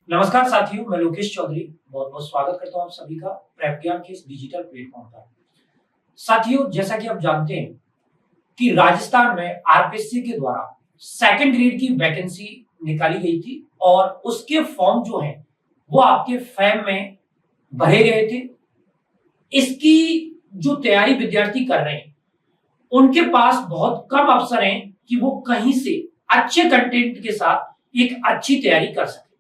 नमस्कार साथियों, मैं लोकेश चौधरी बहुत बहुत स्वागत करता हूं आप सभी का प्रेप ज्ञान के इस डिजिटल प्लेटफॉर्म पर। साथियों, जैसा कि आप जानते हैं कि राजस्थान में आरपीएससी के द्वारा सेकंड ग्रेड की वैकेंसी निकाली गई थी और उसके फॉर्म जो हैं वो आपके फैम में भरे गए थे। इसकी जो तैयारी विद्यार्थी कर रहे हैं उनके पास बहुत कम अवसर हैं कि वो कहीं से अच्छे कंटेंट के साथ एक अच्छी तैयारी कर सके।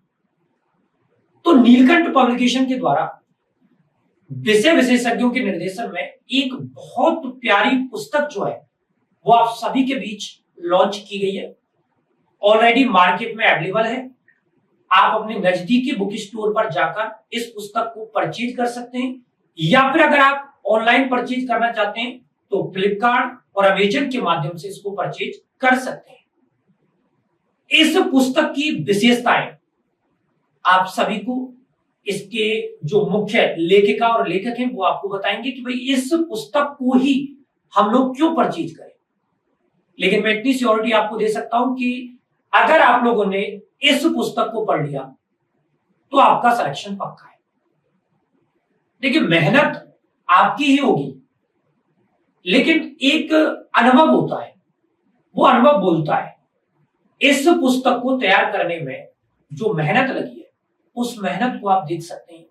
तो नीलकंठ पब्लिकेशन के द्वारा विषय विशेषज्ञों के निर्देशन में एक बहुत प्यारी पुस्तक जो है वो आप सभी के बीच लॉन्च की गई है। ऑलरेडी मार्केट में अवेलेबल है। आप अपने नजदीकी बुक स्टोर पर जाकर इस पुस्तक को परचेज कर सकते हैं, या फिर अगर आप ऑनलाइन परचेज करना चाहते हैं तो फ्लिपकार्ट और अमेजन के माध्यम से इसको परचेज कर सकते हैं। इस पुस्तक की विशेषताएं आप सभी को इसके जो मुख्य लेखिका और लेखक हैं वो आपको बताएंगे कि भाई इस पुस्तक को ही हम लोग क्यों परचेज करें। लेकिन मैं इतनी श्योरिटी आपको दे सकता हूं कि अगर आप लोगों ने इस पुस्तक को पढ़ लिया तो आपका सिलेक्शन पक्का है। देखिए, मेहनत आपकी ही होगी, लेकिन एक अनुभव होता है, वो अनुभव बोलता है। इस पुस्तक को तैयार करने में जो मेहनत लगी है उस मेहनत को आप देख सकते हैं।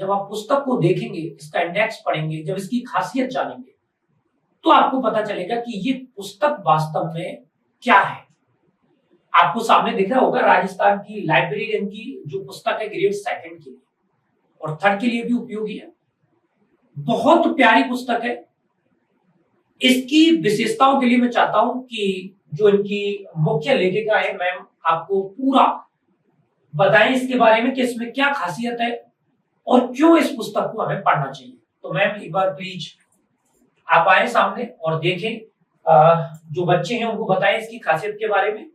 जब आप पुस्तक को देखेंगे, इसका इंडेक्स पढ़ेंगे, जब इसकी खासियत जानेंगे तो आपको पता चलेगा कि ये पुस्तक वास्तव में क्या है। आपको सामने दिख रहा होगा राजस्थान की लाइब्रेरियन की जो पुस्तक है ग्रेड सेकंड के लिए और थर्ड के लिए भी उपयोगी है। बहुत प्यारी पुस्तक है। इसकी विशेषताओं के लिए मैं चाहता हूं कि जो इनकी मुख्य लेखिका है मैम आपको पूरा बताएं इसके बारे में कि इसमें क्या खासियत है और क्यों इस पुस्तक को हमें पढ़ना चाहिए। तो मैम एक बार प्लीज आप आए सामने और देखें, जो बच्चे हैं उनको बताएं इसकी खासियत के बारे में।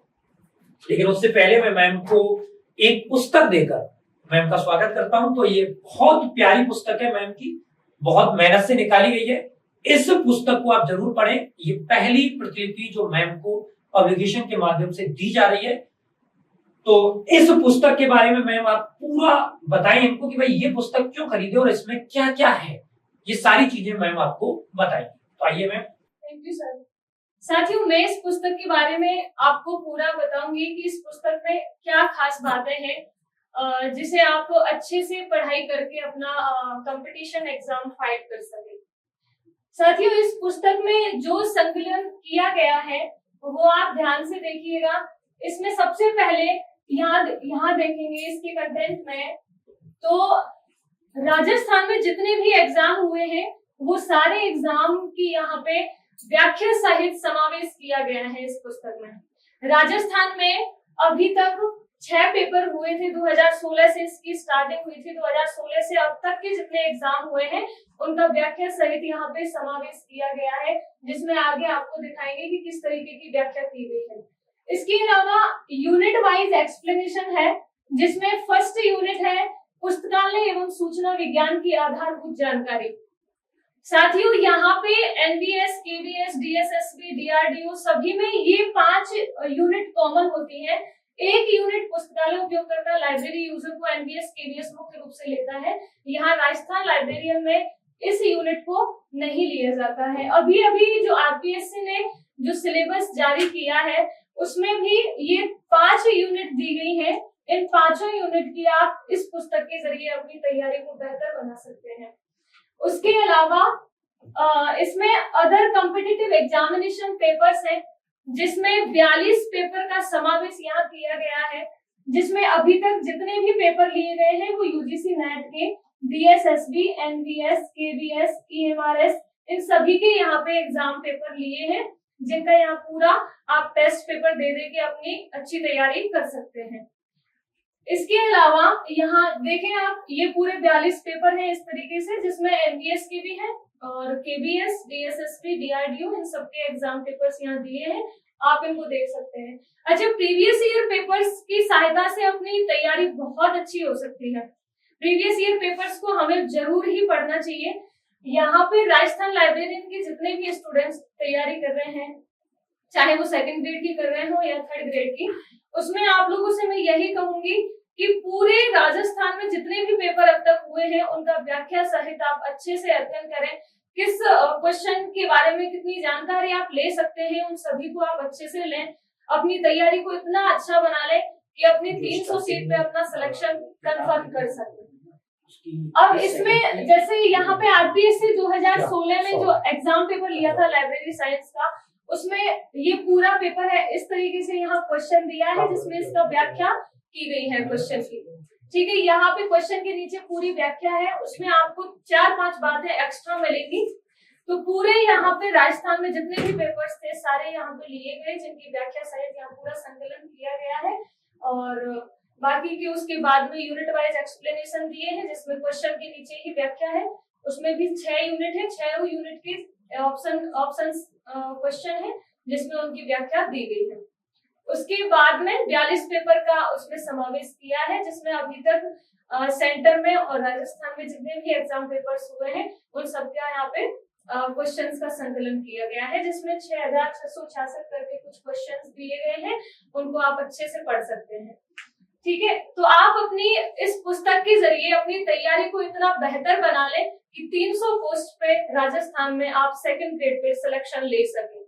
लेकिन उससे पहले मैं मैम को एक पुस्तक देकर मैम का स्वागत करता हूं। तो ये बहुत प्यारी पुस्तक है मैम की, बहुत मेहनत से निकाली गई है। इस पुस्तक को आप जरूर पढ़ें। ये पहली प्रतिलिपि जो मैम को पब्लिकेशन के माध्यम से दी जा रही है। तो इस पुस्तक के बारे में मैम आप पूरा बताएं इनको कि भाई ये पुस्तक क्यों खरीदे और इसमें क्या क्या है। ये सारी चीजें मैम आपको बताएंगी। तो आइए मैम। Thank you sir. साथियों, मैं इस पुस्तक के बारे में आपको पूरा बताऊंगी कि इस पुस्तक में क्या खास बातें हैं जिसे आप अच्छे से पढ़ाई करके अपना कंपटीशन एग्जाम फाइट कर सके। साथियों, इस पुस्तक में जो संकलन किया गया है वो आप ध्यान से देखिएगा। इसमें सबसे पहले यहाँ देखेंगे इसके कंटेंट में, तो राजस्थान में जितने भी एग्जाम हुए हैं वो सारे एग्जाम की यहाँ पे व्याख्या सहित समावेश किया गया है इस पुस्तक में। राजस्थान में अभी तक 6 पेपर हुए थे। 2016 से इसकी स्टार्टिंग हुई थी। 2016 से अब तक के जितने एग्जाम हुए हैं उनका व्याख्या सहित यहाँ पे समावेश किया गया है, जिसमें आगे आपको दिखाएंगे कि किस तरीके की व्याख्या की गई है। इसके अलावा यूनिट वाइज एक्सप्लेनेशन है, जिसमें फर्स्ट यूनिट है पुस्तकालय एवं सूचना विज्ञान की आधारभूत जानकारी। साथियों, यहाँ पे एनवीएस, केवीएस, डीएसएसबी, डीआरडीओ सभी में ये 5 यूनिट कॉमन होती है। एक यूनिट पुस्तकालय उपयोगकर्ता लाइब्रेरी यूजर को एनवीएस, केवीएस मुख्य रूप से लेता है। यहाँ राजस्थान लाइब्रेरियन में इस यूनिट को नहीं लिया जाता है। अभी अभी जो आरपीएससी ने जो सिलेबस जारी किया है उसमें भी ये 5 यूनिट दी गई है। इन 5 यूनिट की आप इस पुस्तक के जरिए अपनी तैयारी को बेहतर बना सकते हैं। उसके अलावा इसमें अदर कॉम्पिटिटिव एग्जामिनेशन पेपर्स हैं, जिसमें 42 पेपर का समावेश यहाँ किया गया है, जिसमें अभी तक जितने भी पेपर लिए गए हैं वो यूजीसी नेट के डीएसएसबी, एनवीएस, केवीएस, ईएमआरएस इन सभी के यहाँ पे एग्जाम पेपर लिए हैं, जिनका यहाँ पूरा आप टेस्ट पेपर दे के अपनी अच्छी तैयारी कर सकते हैं। इसके अलावा यहाँ देखें आप, ये पूरे 42 पेपर हैं इस तरीके से, जिसमें एनवीएस के भी हैं और केबीएस, डीएसएसपी, डीआरडीओ इन सबके एग्जाम पेपर्स यहाँ दिए हैं। आप इनको देख सकते हैं। अच्छा, प्रीवियस ईयर पेपर्स की सहायता से अपनी तैयारी बहुत अच्छी हो सकती है। प्रीवियस ईयर पेपर्स को हमें जरूर ही पढ़ना चाहिए। यहाँ पे राजस्थान लाइब्रेरियन के जितने भी स्टूडेंट्स तैयारी कर रहे हैं चाहे वो सेकंड ग्रेड की कर रहे हो या थर्ड ग्रेड की। उसमें आप लोगों से मैं यही कहूंगी कि पूरे राजस्थान में जितने भी पेपर अब तक हुए हैं उनका व्याख्या सहित आप अच्छे से अध्ययन करें। किस क्वेश्चन के बारे में कितनी जानकारी आप ले सकते हैं, उन सभी को आप अच्छे से लें। अपनी तैयारी को इतना अच्छा बना लें कि अपनी 300 सीट पे अपना सिलेक्शन कंफर्म कर सकें। अब इसमें जैसे यहाँ पे आरपीएससी 2016 में जो एग्जाम पेपर लिया था लाइब्रेरी साइंस का, उसमें ये पूरा पेपर है। इस तरीके से यहाँ क्वेश्चन दिया है जिसमें इसका व्याख्या की गई है क्वेश्चन की। ठीक है, यहाँ पे क्वेश्चन के नीचे पूरी व्याख्या है, उसमें आपको 4-5 बातें एक्स्ट्रा मिलेंगी। तो पूरे यहाँ पे राजस्थान में जितने भी पेपर्स थे सारे यहाँ पे लिए गए, जिनकी व्याख्या सहित यहाँ पूरा संकलन किया गया है। और बाकी की उसके बाद में यूनिट वाइज एक्सप्लेनेशन दिए हैं, जिसमें क्वेश्चन के नीचे ही व्याख्या है। उसमें भी 6 यूनिट है, 6 यूनिट के ऑप्शन क्वेश्चन है जिसमें उनकी व्याख्या दी गई है। उसके बाद में 42 पेपर का उसमें समावेश किया है, जिसमें अभी तक सेंटर में और राजस्थान में जितने भी एग्जाम पेपर्स हुए हैं उन सबका यहाँ पे क्वेश्चंस का संकलन किया गया है, जिसमें 6666 करके कुछ क्वेश्चंस दिए गए हैं, उनको आप अच्छे से पढ़ सकते हैं। ठीक है, तो आप अपनी इस पुस्तक के जरिए अपनी तैयारी को इतना बेहतर बना लें कि 300 पोस्ट पे राजस्थान में आप सेकंड ग्रेड पे सिलेक्शन ले सकें।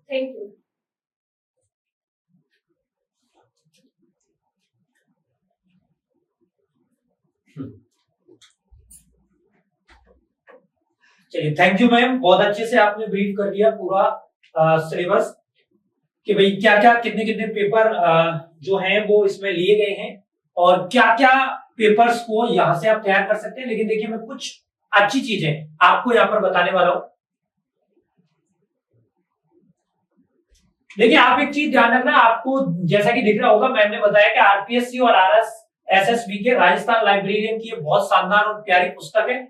Thank you. चलिए, थैंक यू मैम, बहुत अच्छे से आपने ब्रीफ कर दिया पूरा सिलेबस कि भाई क्या क्या कितने कितने पेपर जो हैं वो इसमें लिए गए हैं और क्या क्या पेपर्स को यहाँ से आप तैयार कर सकते हैं। लेकिन देखिए, मैं कुछ अच्छी चीजें आपको यहाँ पर बताने वाला हूं। देखिए, आप एक चीज ध्यान रखना, आपको जैसा कि दिख रहा होगा, मैंने बताया कि आरपीएससी और आरएसएसबी के राजस्थान लाइब्रेरियन की बहुत शानदार और प्यारी पुस्तक है।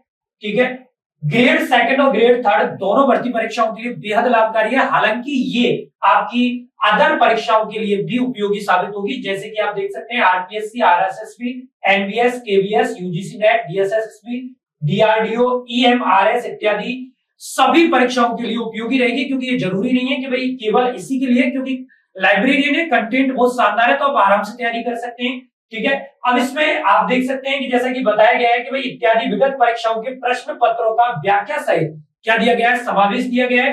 ठीक है, ग्रेड सेकंड और ग्रेड थर्ड दोनों भर्ती परीक्षाओं के लिए बेहद लाभकारी है। हालांकि ये आपकी अदर परीक्षाओं के लिए भी उपयोगी साबित होगी, जैसे कि आप देख सकते हैं RPSC, RSSB, NBS, KVS, UGC net, DSSB, DRDO, EMRS इत्यादि सभी परीक्षाओं के लिए उपयोगी रहेगी। क्योंकि ये जरूरी नहीं है कि भाई केवल इसी के लिए, क्योंकि लाइब्रेरियन है, कंटेंट बहुत शानदार है, तो आप आराम से तैयारी कर सकते हैं। ठीक है, अब इसमें आप देख सकते हैं कि जैसा कि बताया गया है कि भाई इत्यादि विगत परीक्षाओं के प्रश्न पत्रों का व्याख्या सहित क्या दिया गया है, समावेश दिया गया है।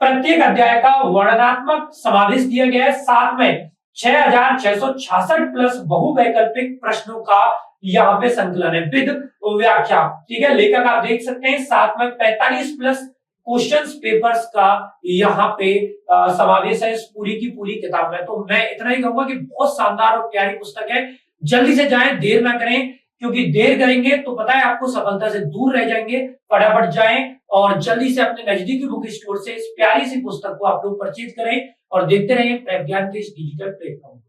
प्रत्येक अध्याय का वर्णनात्मक समावेश दिया गया है। साथ में 6666 प्लस बहुवैकल्पिक प्रश्नों का यहाँ पे संकलन है विद व्याख्या। ठीक है, लेखक आप देख सकते हैं, साथ में 45 प्लस क्वेश्चंस पेपर्स का यहाँ पे समावेश है इस पूरी की पूरी किताब में। तो मैं इतना ही कहूंगा कि बहुत शानदार और प्यारी पुस्तक है। जल्दी से जाएं, देर ना करें, क्योंकि देर करेंगे तो पता है आपको सफलता से दूर रह जाएंगे। फटाफट जाएं और जल्दी से अपने नजदीकी बुक स्टोर से इस प्यारी सी पुस्तक को आप लोग परचेज करें और देखते रहें प्रेप ज्ञान के इस डिजिटल प्लेटफॉर्म।